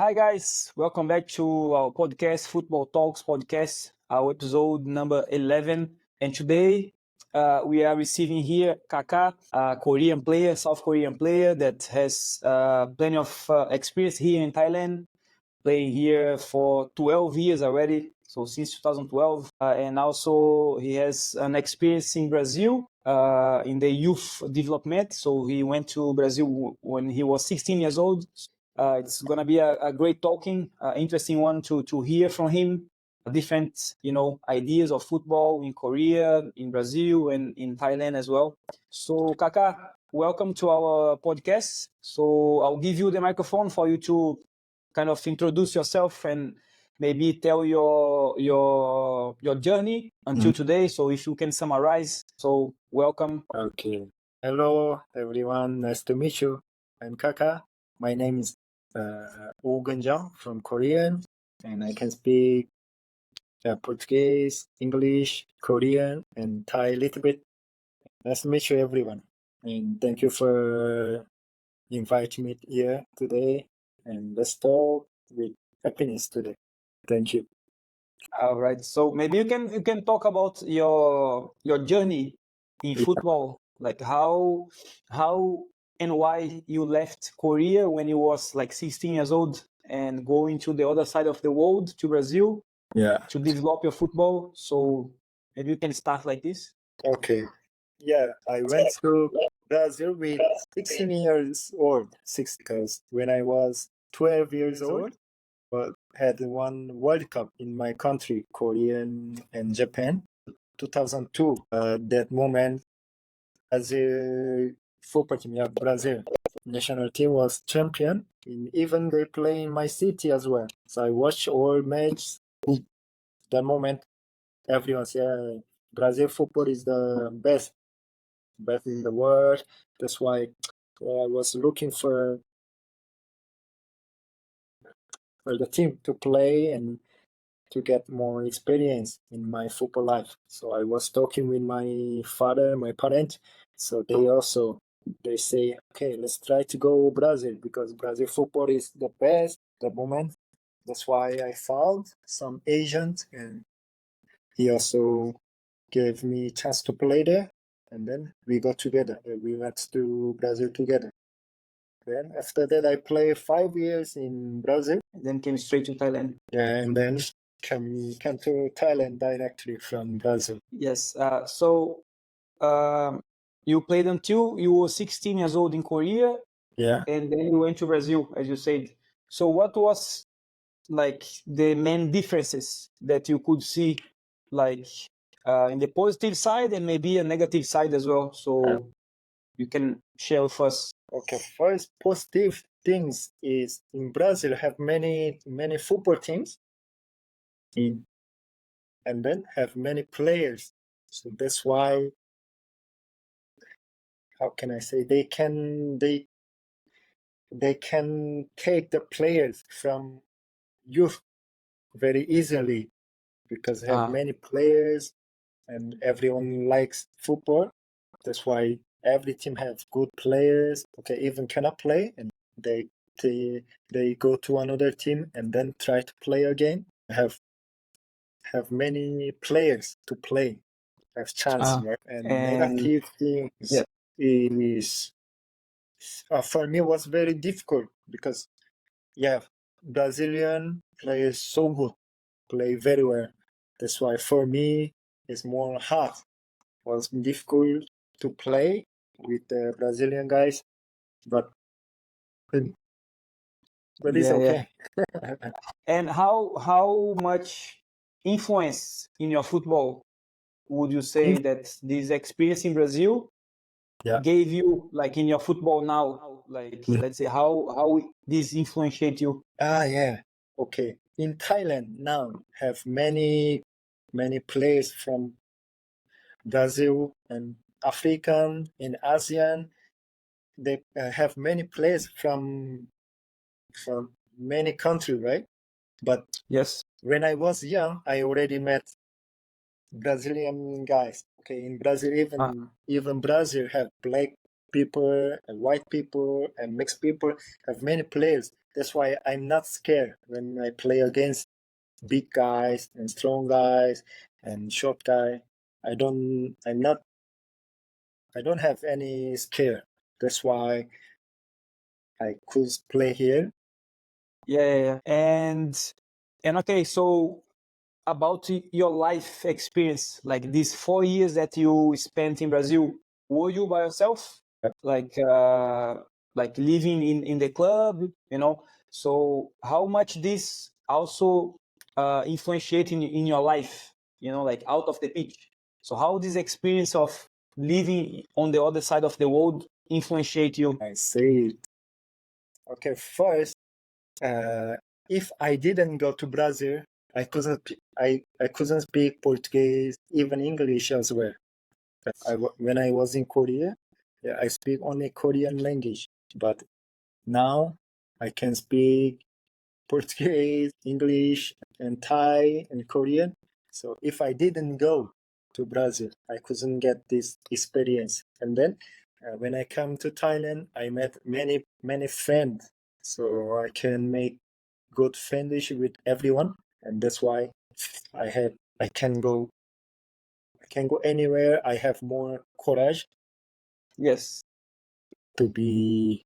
Hi guys, welcome back to our podcast, Football Talks podcast, our episode number 11. And today we are receiving here Kaka, a Korean player, South Korean player that has plenty of experience here in Thailand, playing here for 12 years already, so since 2012. And also he has an experience in Brazil in the youth development. So he went to Brazil when he was 16 years old. It's gonna be a great talking, interesting one to hear from him. Different, ideas of football in Korea, in Brazil, and in Thailand as well. So, Kaka, welcome to our podcast. So, I'll give you the microphone for you to kind of introduce yourself and maybe tell your journey until today. So, if you can summarize, so welcome. Okay. Hello, everyone. Nice to meet you. I'm Kaka. My name is Oh Gunjang from Korean, and I can speak Portuguese, English, Korean, and Thai a little bit. Nice to meet you, everyone. And thank you for inviting me here today. And let's talk with happiness today. Thank you. All right. So maybe you can talk about your journey in football, like how and why you left Korea when you was like 16 years old and going to the other side of the world to Brazil to develop your football. So maybe you can start like this. Okay. Yeah, I went to Brazil with 16 years old. Because when I was 12 years old, had one World Cup in my country, Korea and Japan, 2002. That moment, as a football team, Brazil national team was champion. And even they play in my city as well. So I watched all matches. That moment, everyone said Brazil football is the best in the world. That's why I was looking for the team to play and to get more experience in my football life. So I was talking with my father, my parents. So they say, okay, let's try to go Brazil because Brazil football is the best at the moment. That's why I found some agent and he also gave me a chance to play there. And then we got together. We went to Brazil together. Then after that, I played 5 years in Brazil. And then came straight to Thailand. Yeah, and then came to Thailand directly from Brazil. Yes. So you played until you were 16 years old in Korea. Yeah. And then you went to Brazil, as you said. So what was like the main differences that you could see, like in the positive side and maybe a negative side as well? So you can share with us. Okay, first positive things is in Brazil have many football teams, and then have many players. So that's why, how can I say, they can take the players from youth very easily because they have many players and everyone likes football. That's why every team has good players. Okay, even cannot play and they go to another team and then try to play again. Have many players to play. Have chance, right? And negative things is for me was very difficult because Brazilian players so good, play very well. That's why for me it's more hard. Was difficult to play with the Brazilian guys, but it's okay. And how much influence in your football would you say that this experience in Brazil gave you, like in your football now? Like let's say how this influenced you? Okay. In Thailand now have many players from Brazil and African and ASEAN. They have many players from many countries, right? But yes, when I was young, I already met Brazilian guys. Okay, in Brazil, even Brazil have black people and white people and mixed people, have many players. That's why I'm not scared when I play against big guys and strong guys and short guy. I don't have any scare. That's why I could play here. Yeah. And okay, so about your life experience, like these 4 years that you spent in Brazil, were you by yourself? Yep. Like living in the club, So how much this also influenced in your life, like out of the pitch? So how this experience of living on the other side of the world influenced you? I say, okay, first, if I didn't go to Brazil, I couldn't speak Portuguese, even English as well. When I was in Korea, yeah, I speak only Korean language, but now I can speak Portuguese, English, and Thai and Korean. So if I didn't go to Brazil, I couldn't get this experience. And then when I come to Thailand, I met many friends, so I can make good friendship with everyone, and that's why I can go anywhere. I have more courage Yes, to be,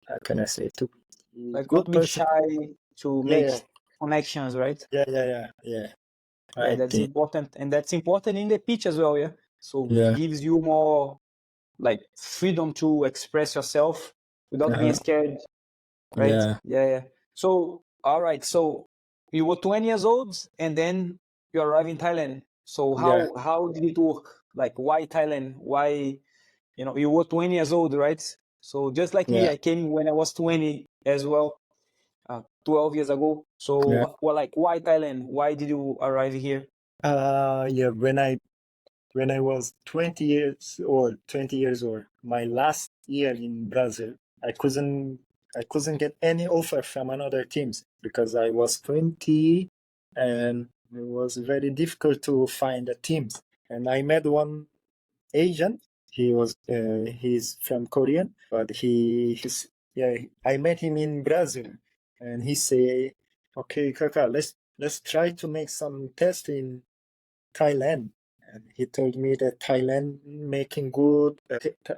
how can I say, to be like good not being person. shy to Yeah, make yeah, connections, right? yeah. Yeah, I that's think, important, and that's important in the pitch as well. Yeah, so yeah. gives you more like freedom to express yourself without being Uh-huh. scared, right? Yeah, Yeah. So all right, so you were 20 years old, and then you arrived in Thailand. So yeah, how did it work? Like why Thailand? Why you were 20 years old, right? So just like me, yeah, I came when I was 20 as well, 12 years ago. yeah. So well, like why Thailand? Why did you arrive here? Yeah. When I was 20 years old, my last year in Brazil, I couldn't get any offer from another teams because I was 20, and it was very difficult to find a teams. And I met one agent. He's from Korean, but I met him in Brazil, and he say, "Okay, Kaka, let's try to make some test in Thailand." And he told me that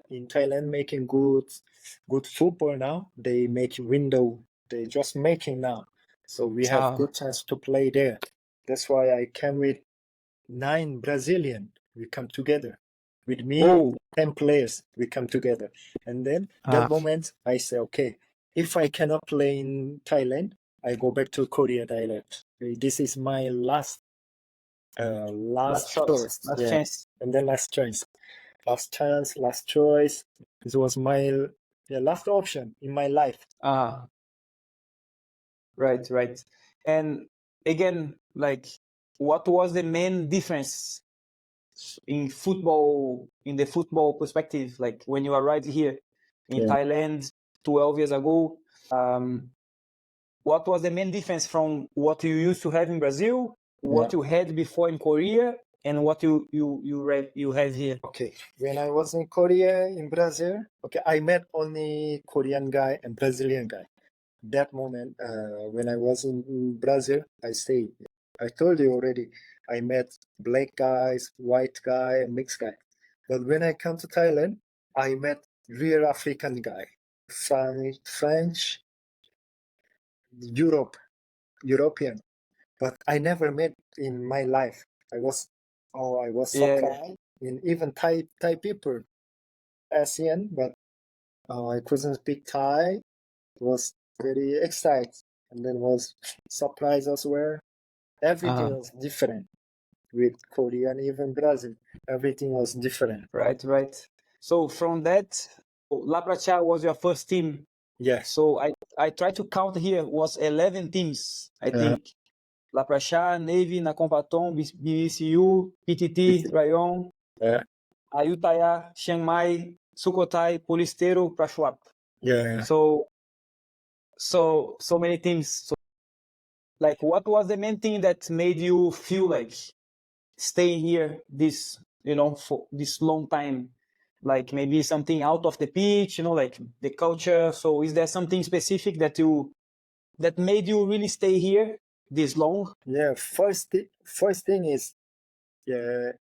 in Thailand making good football now. They make window. They just making now, so we have Ah, good chance to play there. That's why I came with 9 Brazilian. We come together with me, oh, 10 players. We come together, and then that moment I say, okay, if I cannot play in Thailand, I go back to Korea direct. This is my last last shot, choice. last Yeah, chance. and then last choice, last chance, last choice. This was my last option in my life. Ah, right. And again, like, what was the main difference in the football perspective, like when you arrived here in Yeah, Thailand 12 years ago? Um, what was the main difference from what you used to have in Brazil, yeah. what you had before in Korea, and what you have here? Okay, when I was in Korea, in Brazil, okay, I met only Korean guy and Brazilian guy. That moment, when I was in Brazil, I told you already, I met black guys, white guy, and mixed guy. But when I come to Thailand, I met real African guy, French, European. But I never met in my life. I was Yeah. surprised in even Thai people, ASEAN, but I couldn't speak Thai. Was very excited, and then was surprised as well. Everything was different with Korea and even Brazil. Everything was different. Right. So from that, La Pracha was your first team. Yeah. So I tried to count here, was 11 teams, I Uh, think. La Pracha, Navy, Nakompaton, BCU, PTT, Rayon, yeah. Ayutthaya, Chiang Mai, Sukhothai, Polistero, Prachuap. Yeah. So many teams. So, like, what was the main thing that made you feel like staying here for this long time? like maybe something out of the pitch, like the culture. So is there something specific that made you really stay here this long? Yeah, first thing is,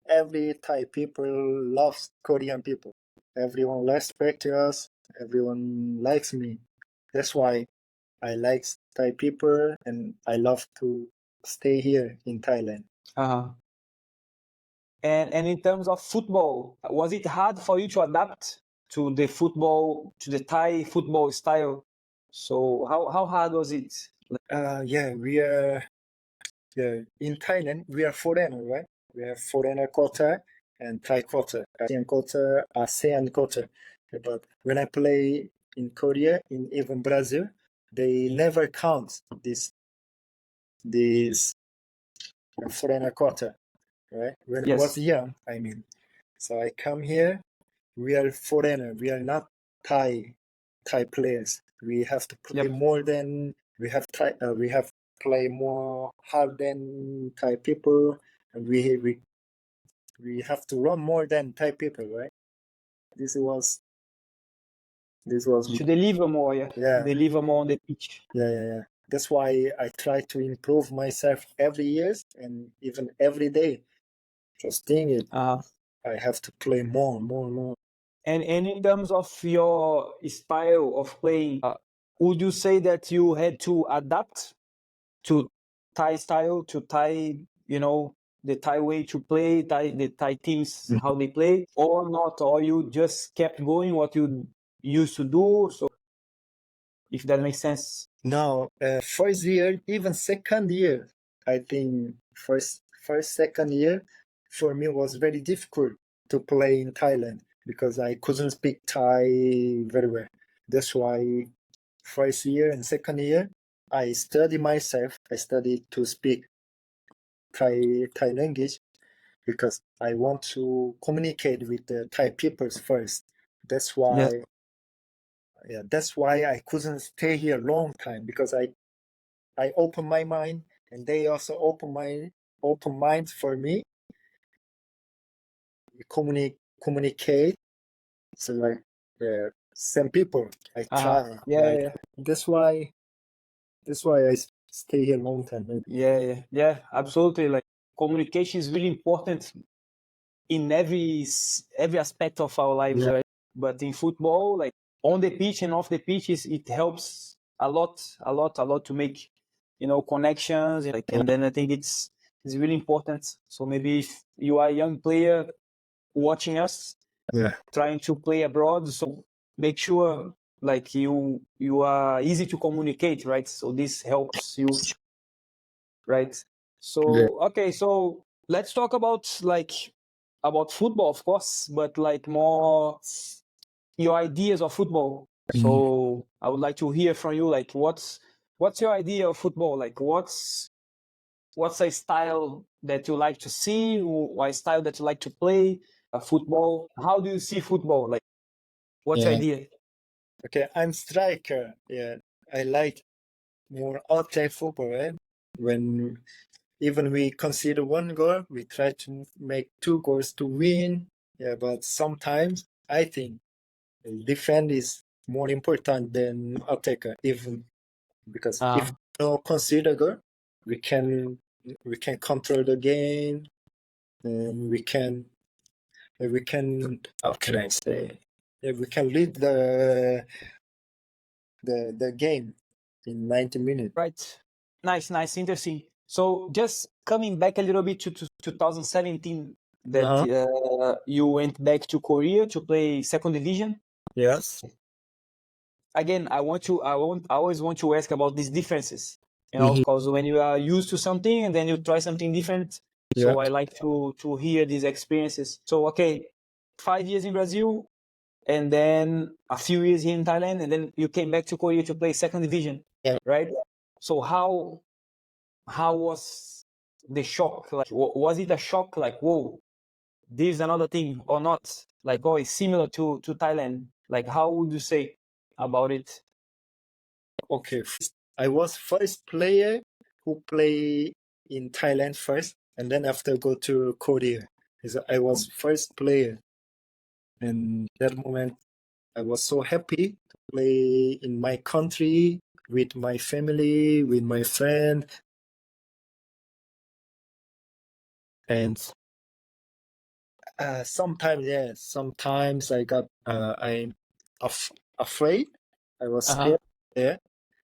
every Thai people loves Korean people. Everyone respects us. Everyone likes me. That's why I like Thai people, and I love to stay here in Thailand. Uh-huh. And in terms of football, was it hard for you to adapt to the Thai football style? So how hard was it? In Thailand, we are foreigner, right? We have foreigner quota and Thai quota, ASEAN quota. But when I play in Korea, in even Brazil, they never count this foreigner quota, right? When I was young, I mean. So I come here, we are foreigner, we are not Thai players. We have to play more than we have play more hard than Thai people, and we have to run more than Thai people, right? This was To deliver more, Yeah. Deliver more on the pitch. Yeah. That's why I try to improve myself every year and even every day. Just think it. I have to play more. And in terms of your style of playing, would you say that you had to adapt to Thai style, to Thai, the Thai way to play, the Thai teams, how they play, or not? Or you just kept going what you used to do? So, if that makes sense. No, first year, even second year, I think second year for me was very difficult to play in Thailand because I couldn't speak Thai very well. That's why first year and second year, I study myself. I studied to speak Thai language because I want to communicate with the Thai peoples first. That's why, that's why I couldn't stay here a long time because I open my mind and they also open minds for me. We communicate. So like same people. I try. That's why I stay here a long time. Maybe. Yeah, absolutely. Like communication is really important in every aspect of our lives, right? But in football, like on the pitch and off the pitch, it helps a lot to make connections. And then I think it's really important. So maybe if you are a young player watching us, trying to play abroad, so make sure like you are easy to communicate, right? So this helps you, right? So okay, so let's talk about football, of course, but like more your ideas of football. So I would like to hear from you, like what's your idea of football? Like what's a style that you like to see, or a style that you like to play football? How do you see football? Like what's your idea? Okay, I'm striker. Yeah, I like more outside football, right? When even we concede one goal, we try to make 2 goals to win. Yeah, but sometimes I think defense is more important than attacker, even because if no concede a goal, we can control the game, and we can how can I say? Yeah, we can lead the game in 90 minutes. Right. Nice, interesting. So just coming back a little bit to 2017, that you went back to Korea to play second division. Yes. Again, I always want to ask about these differences, because when you are used to something and then you try something different. So I like to hear these experiences. So okay, 5 years in Brazil, and then a few years here in Thailand, and then you came back to Korea to play second division, right? So how was the shock? Like, was it a shock? Like, whoa, this is another thing, or not? Like, oh, it's similar to Thailand. Like, how would you say about it? Okay, I was first player who play in Thailand first, and then after go to Korea. I was first player. And that moment, I was so happy to play in my country with my family, with my friend, and sometimes I got I'm afraid. I was scared there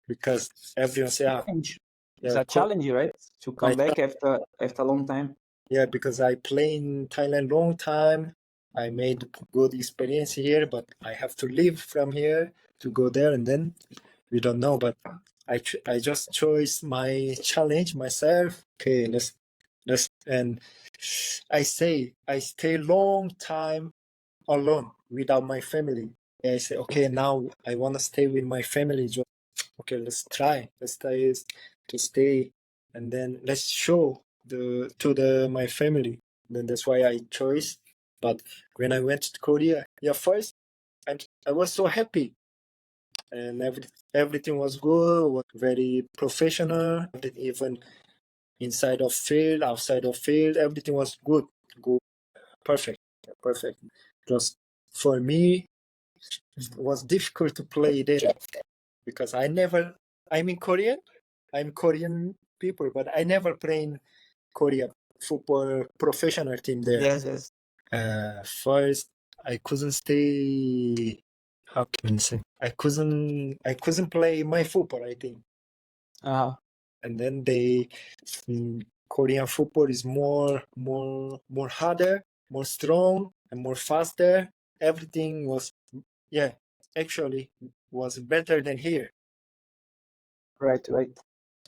because everyone say, Challenge. It's yeah, a challenge, right? To come back after a long time. yeah, because I play in Thailand long time. I made good experience here, but I have to leave from here to go there, and then we don't know. But I just chose my challenge myself. Okay, let's and I stay long time alone without my family. And I say, okay, now I want to stay with my family. Just okay, let's try. Let's try to stay, and then let's show my family. Then that's why I chose. But when I went to Korea, yeah, first I was so happy, and everything was good, was very professional. Even inside of field, outside of field, everything was good, perfect, perfect. Just for me, it was difficult to play there because I'm in Korean. I'm Korean people, but I never play in Korea football professional team there. Yes. First, I couldn't stay. How can I say? I couldn't play my football, I think. And then Korean football is more harder, more strong, and more faster. Everything was, actually was better than here. Right.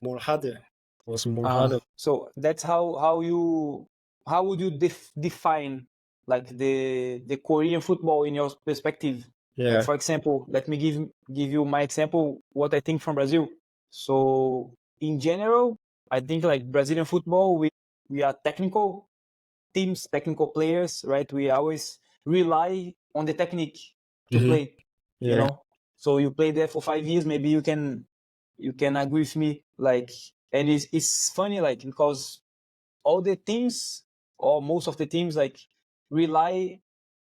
More harder. Was more harder. So that's how would you define like the Korean football in your perspective? Yeah. Like, for example, let me give you my example, what I think from Brazil. So in general, I think like Brazilian football, we are technical teams, technical players, right? We always rely on the technique to play, you know. So you play there for 5 years, maybe you can agree with me, like, and it's funny, like, because all the teams or most of the teams like rely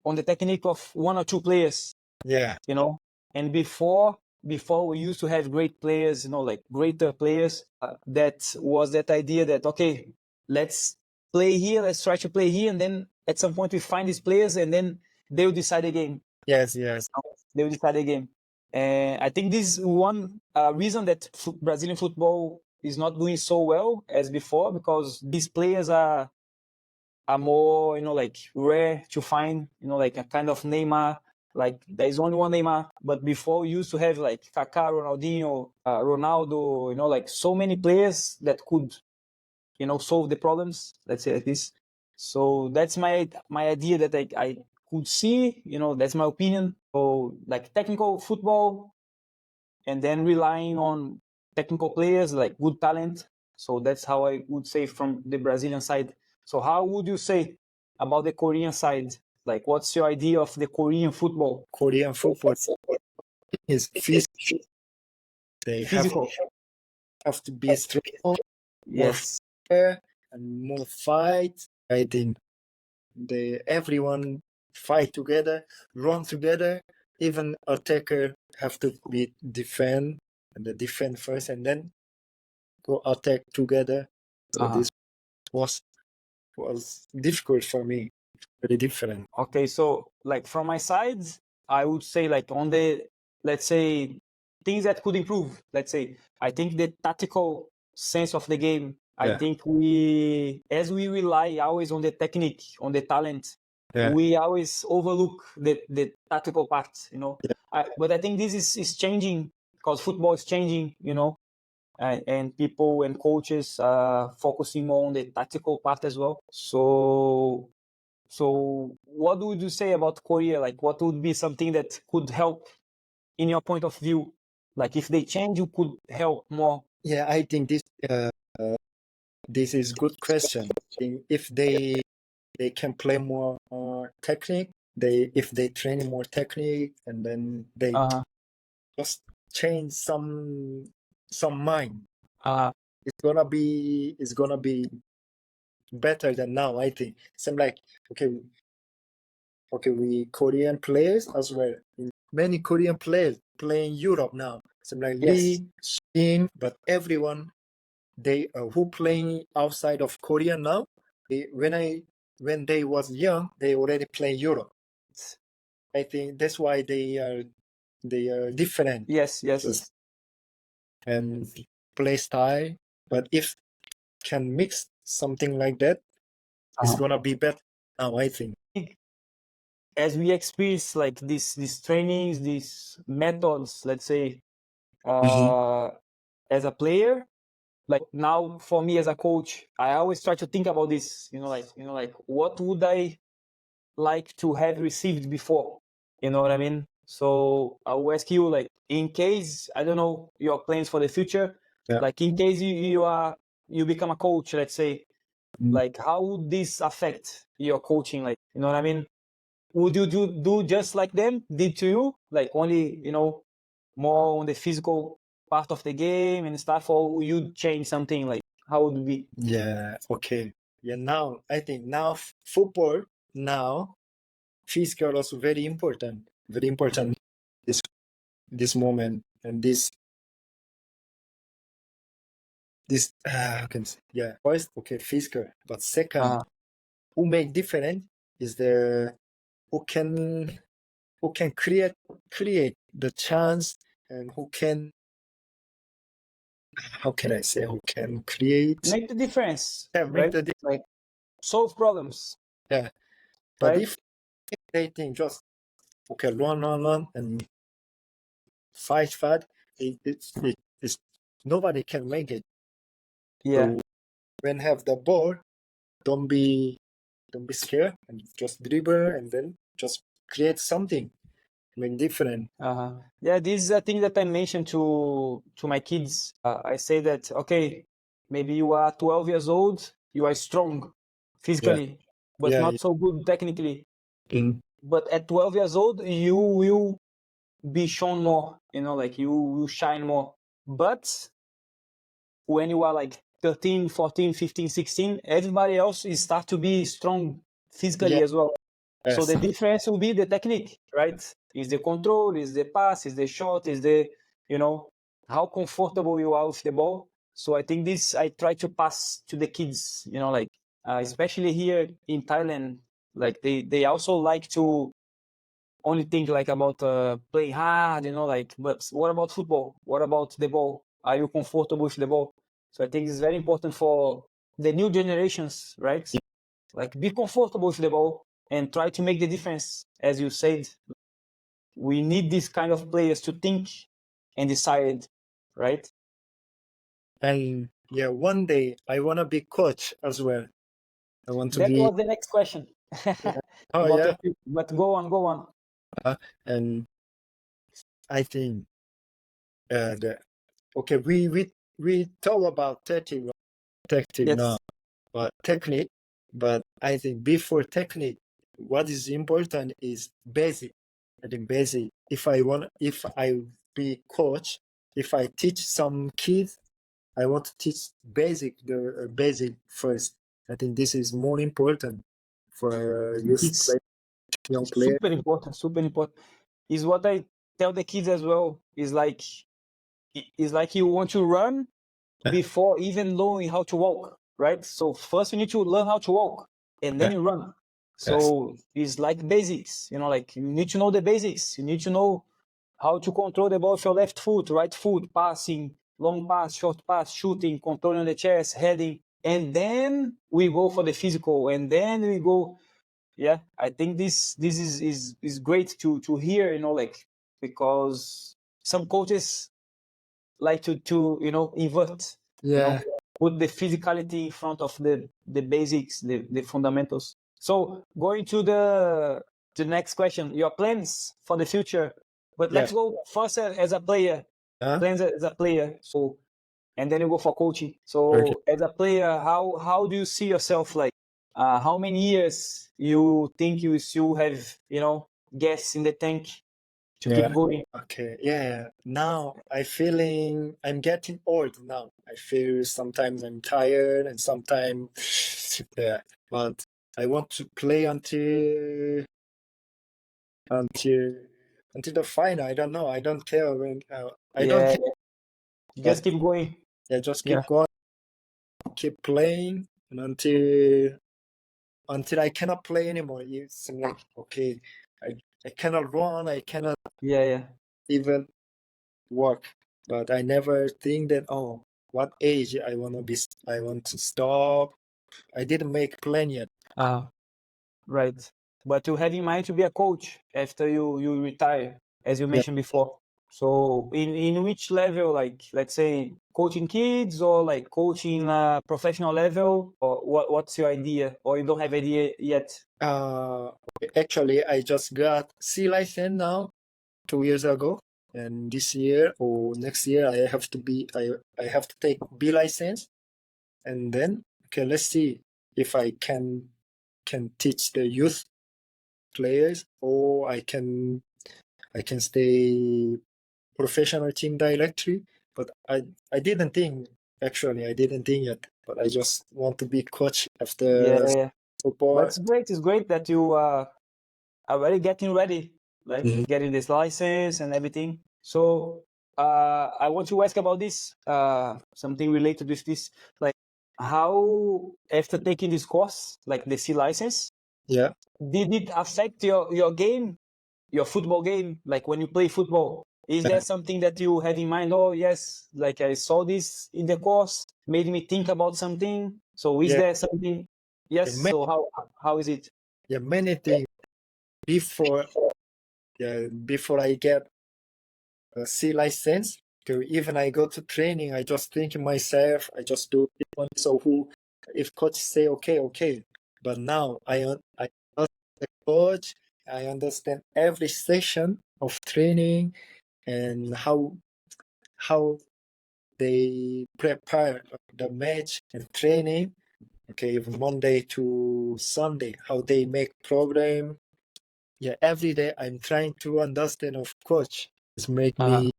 on the technique of one or two players, you know. And before we used to have great players, you know, like greater players, that was that idea that, okay, let's play here, let's try to play here, and then at some point we find these players and then they'll decide the game. Yes. They will decide the game. And I think this is one reason that Brazilian football is not doing so well as before, because these players are more, you know, like rare to find, you know, like a kind of Neymar. Like there is only one Neymar, but before we used to have like Kaka, Ronaldinho, Ronaldo, you know, like so many players that could, you know, solve the problems. Let's say like this. So that's my idea that I could see, you know, that's my opinion. So like technical football, and then relying on technical players, like good talent. So that's how I would say from the Brazilian side. So how would you say about the Korean side? Like, what's your idea of the Korean football? Korean football is physical. They Physical. have to be strong, more Yes. fair, and more fight. I think everyone fight together, run together. Even attacker have to be defend first, and then go attack together. So this was difficult for me, very different. Okay, so like from my side, I would say like on the, let's say, things that could improve. Let's say I think the tactical sense of the game. I think as we rely always on the technique, on the talent, we always overlook the tactical part. You know, but I think this is changing because football is changing. You know, and people and coaches are focusing more on the tactical part as well. So what would you say about Korea? Like, what would be something that could help in your point of view? Like, if they change, you could help more. Yeah, I think this is good question. I think if they can play more technique, if they train more technique, and then they just change some mind. It's gonna be better than now. I think. Seem like, okay, we Korean players as well. Many Korean players play in Europe now. Something like Yes. Lee, Shin, but everyone they who playing outside of Korea now. When they was young, they already play Europe. I think that's why they are different. Yes. Just and play style. But if can mix something like that, it's gonna be better now, I think. As we experience like these trainings, these methods, let's say, as a player, like now for me as a coach, I always try to think about this, like what would I like to have received before? You know what I mean? So I will ask you, like, in case, I don't know, your plans for the future, Yeah. like in case you become a coach, let's say, like how would this affect your coaching? Like, you know what I mean? Would you do just like them did to you? Like only, more on the physical part of the game and stuff, or would you change something? Like how would it be? Yeah, okay. Yeah, now I think now football now physical also very important. Very important this moment and this how can I say? Yeah. First, okay, physical. But second, who make different is the who can create the chance and who can how can I say who can create Make the difference, make right? the Like solve problems, yeah. But right? if they think just okay run and fight it's nobody can make it. Yeah. So when have the ball, don't be scared and just dribble and then just create something. Make different. Yeah, this is a thing that I mentioned to my kids. I say that, okay, maybe you are 12 years old, you are strong physically, but Yeah. not so good technically. Mm. But at 12 years old, you will be shown more, like you will shine more. But when you are like 13, 14, 15, 16, everybody else is start to be strong physically Yeah. as well. So Yes. the difference will be the technique, right? Is the control, is the pass, is the shot, is the, how comfortable you are with the ball. So I think this I try to pass to the kids, like especially here in Thailand, like they also like to only think like about playing hard, like, but what about football? What about the ball? Are you comfortable with the ball? So I think it's very important for the new generations, right? Like be comfortable with the ball and try to make the difference. As you said, we need this kind of players to think and decide, right? And yeah, one day I wanna be coach as well. I want to That be was the next question. oh About yeah. but go on. And I think the okay we talk about tactic Yes. now, but technique. But I think before technique, what is important is basic. I think basic. If I be coach, if I teach some kids, I want to teach the basic first. I think this is more important for It's young player. super important. Is what I tell the kids as well. Is like you want to run before even knowing how to walk, right? So first you need to learn how to walk and then you run. So it's like basics, like you need to know the basics. You need to know how to control the ball with your left foot, right foot, passing, long pass, short pass, shooting, controlling the chest, heading, and then we go for the physical, and then we go. Yeah, I think this is great to hear, like, because some coaches like to invert, Yeah, put the physicality in front of the basics, the fundamentals. So going to the next question, your plans for the future. But yeah. let's go first as a player. Plans as a player. So and then you go for coaching. So as a player, how do you see yourself, like how many years you think you still have, gas in the tank to keep going? Okay. Yeah. Now I'm getting old now. I feel sometimes I'm tired and sometimes yeah. But I want to play until until the final. I don't know. I don't care when. I don't Yeah, care. just But keep going. yeah, just Yeah. keep going, keep playing, and until I cannot play anymore. It's like okay, I cannot run. I cannot Yeah. even work. But I never think that what age I want to stop. I didn't make plan yet. Right. But you have in mind to be a coach after you retire, as you Yeah. mentioned before. So in which level, like let's say coaching kids or like coaching professional level, or what's your idea? Or you don't have idea yet? Actually, I just got C license now 2 years ago, and this year or next year I have to take B license, and then okay, let's see if I can teach the youth players, or I can stay professional team directly. But I didn't think, actually I didn't think yet, but I just want to be coach after Yeah. But football. it's great. It's great that you are already getting ready, like Mhm. getting this license and everything. So I want to ask about this, something related with this, like how after taking this course, like the C license, Yeah. did it affect your game, your football game? Like when you play football, is there something that you have in mind? Oh yes, like I saw this in the course, made me think about something. So is Yeah. there something? Yes. Yeah, So how is it? many things before I get a C license. Even I go to training, I just think in myself, I just do this one. So if coach say okay, but now I understand the coach, I understand every session of training and how they prepare the match and training. Okay, from Monday to Sunday, how they make program. Yeah, every day I'm trying to understand of coach. It's make me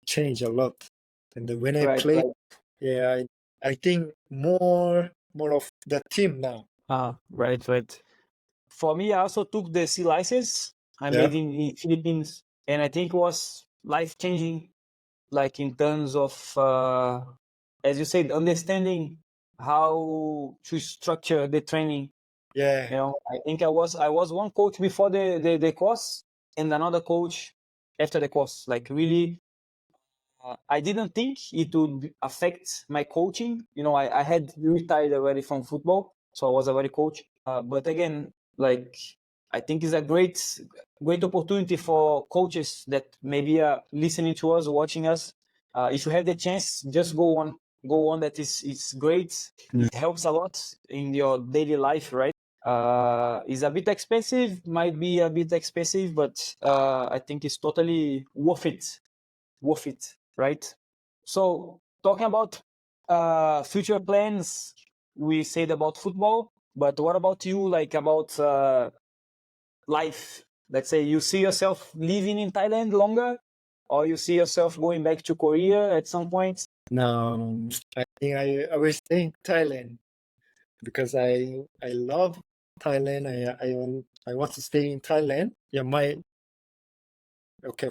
change a lot. And then when I Right, play, right. yeah, I think more of the team now. Right. For me, I also took the C license. I Yeah, made in Philippines, and I think it was life changing. Like in terms of, as you said, understanding how to structure the training. yeah, I think I was one coach before the course and another coach after the course. Like really, I didn't think it would affect my coaching. I had retired already from football, so I was already coach. But again, like I think it's a great opportunity for coaches that maybe are listening to us, watching us. If you have the chance, just go on. That is, it's great. It helps a lot in your daily life, right? It's a bit expensive, might be a bit expensive, but I think it's totally worth it, right? So talking about future plans, we said about football, but what about you? Like about life? Let's say you see yourself living in Thailand longer, or you see yourself going back to Korea at some point? no, I think I will stay in Thailand because I love Thailand. I want to stay in Thailand. Yeah,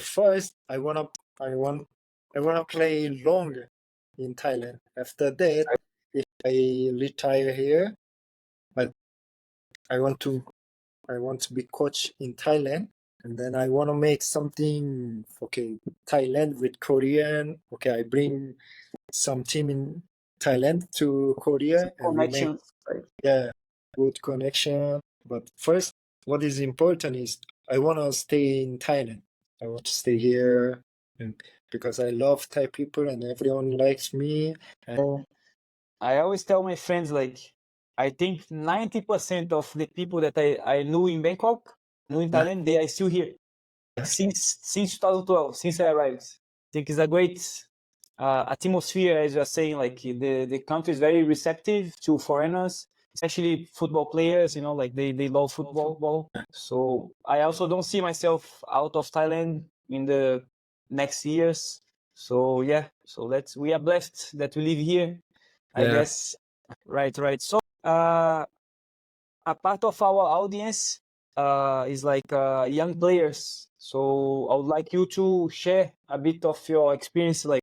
first I wanna play longer in Thailand. After that, if I retire here, but I want to be coach in Thailand, and then I want to make something. Okay, Thailand with Korean. Okay, I bring some team in Thailand to Korea, and we make Connections, right? good connection. But first, what is important is I want to stay in Thailand. I want to stay here, and because I love Thai people and everyone likes me. And I always tell my friends, like, I think 90% of the people that I knew in Bangkok, knew in Thailand, they are still here. Since 2012, since I arrived. I think it's a great atmosphere, as you are saying. Like the country is very receptive to foreigners, especially football players. Like they love football. So I also don't see myself out of Thailand in the next years. So yeah, we are blessed that we live here, I yeah, guess. Right. So a part of our audience is like young players. So I would like you to share a bit of your experience, like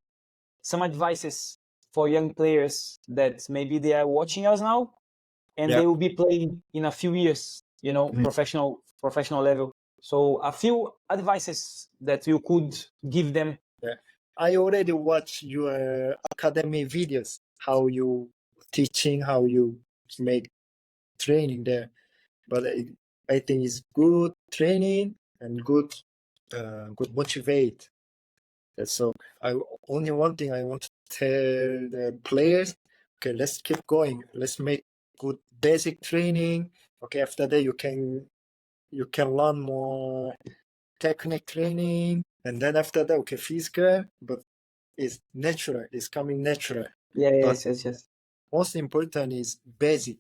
some advices for young players that maybe they are watching us now and they will be playing in a few years, professional level. So a few advices that you could give them. Yeah. I already watched your academy videos, how you teaching, how you make training there. But I think it's good training and good motivate. So only one thing I want to tell the players, okay, let's keep going. Let's make good basic training. Okay, after that you can learn more technique training, and then after that, okay, physical, but it's natural. It's coming natural. Yes. Most important is basic.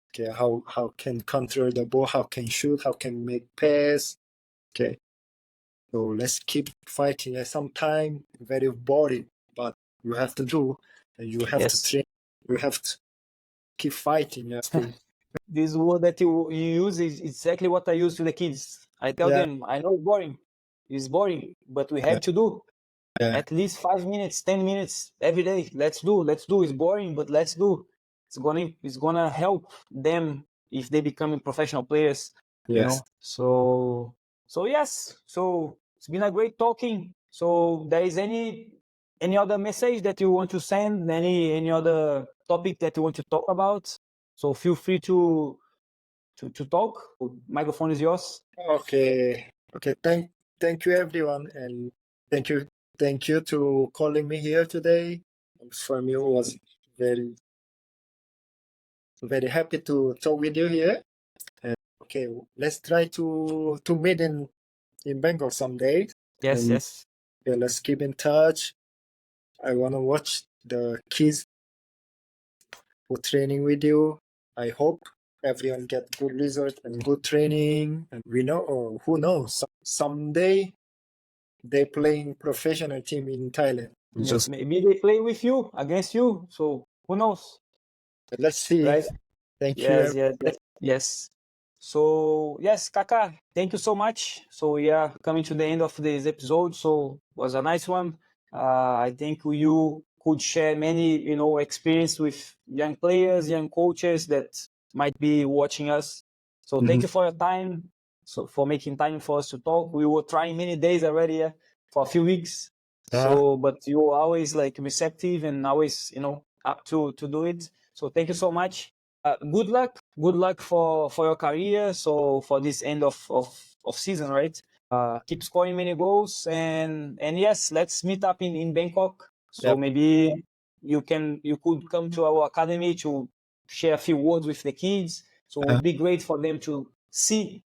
Okay, how can control the ball, how can shoot, how can make pass. Okay, so let's keep fighting. Sometimes very boring, but you have to do, and you have to train. You have to keep fighting. You have to. This word that you use is exactly what I use to the kids. I tell them, I know it's boring, but we have to do at least 5 minutes, 10 minutes every day. Let's do. It's boring, but let's do. It's gonna help them if they become professional players. Yes. So yes. So it's been a great talking. So there is any other message that you want to send? Any other topic that you want to talk about? So feel free to talk. Microphone is yours. Okay. Thank you everyone, and thank you to calling me here today. For me, it was very happy to talk with you here. And okay, let's try to meet in Bangkok someday. Yes. Yeah, let's keep in touch. I wanna watch the kids for training with you. I hope everyone get good result and good training. And we know, or who knows, someday they playing professional team in Thailand. Just maybe they play with you, against you. So who knows? Let's see. Right? Thank you. Yes. So yes, Kaka, thank you so much. So we are coming to the end of this episode. So it was a nice one. I think you could share many, experience with young players, young coaches that might be watching us. So thank you for your time. So for making time for us to talk. We were trying many days already for a few weeks. So, but you were always like receptive and always, up to do it. So thank you so much. Good luck for your career. So for this end of season, right? Keep scoring many goals, and yes, let's meet up in Bangkok. So maybe you could come to our academy to share a few words with the kids. So it would be great for them to see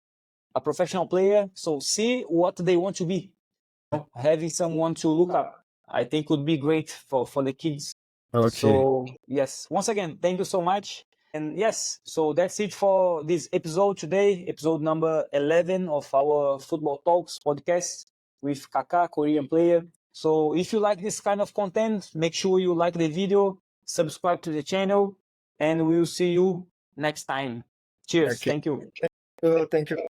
a professional player. So see what they want to be. Having someone to look up, I think would be great for the kids. Okay. So yes, once again, thank you so much. And yes, so that's it for this episode today, episode number 11 of our Football Talks podcast with Kaka, Korean player. So if you like this kind of content, make sure you like the video, subscribe to the channel, and we'll see you next time. Cheers. Okay. Thank you. Thank you.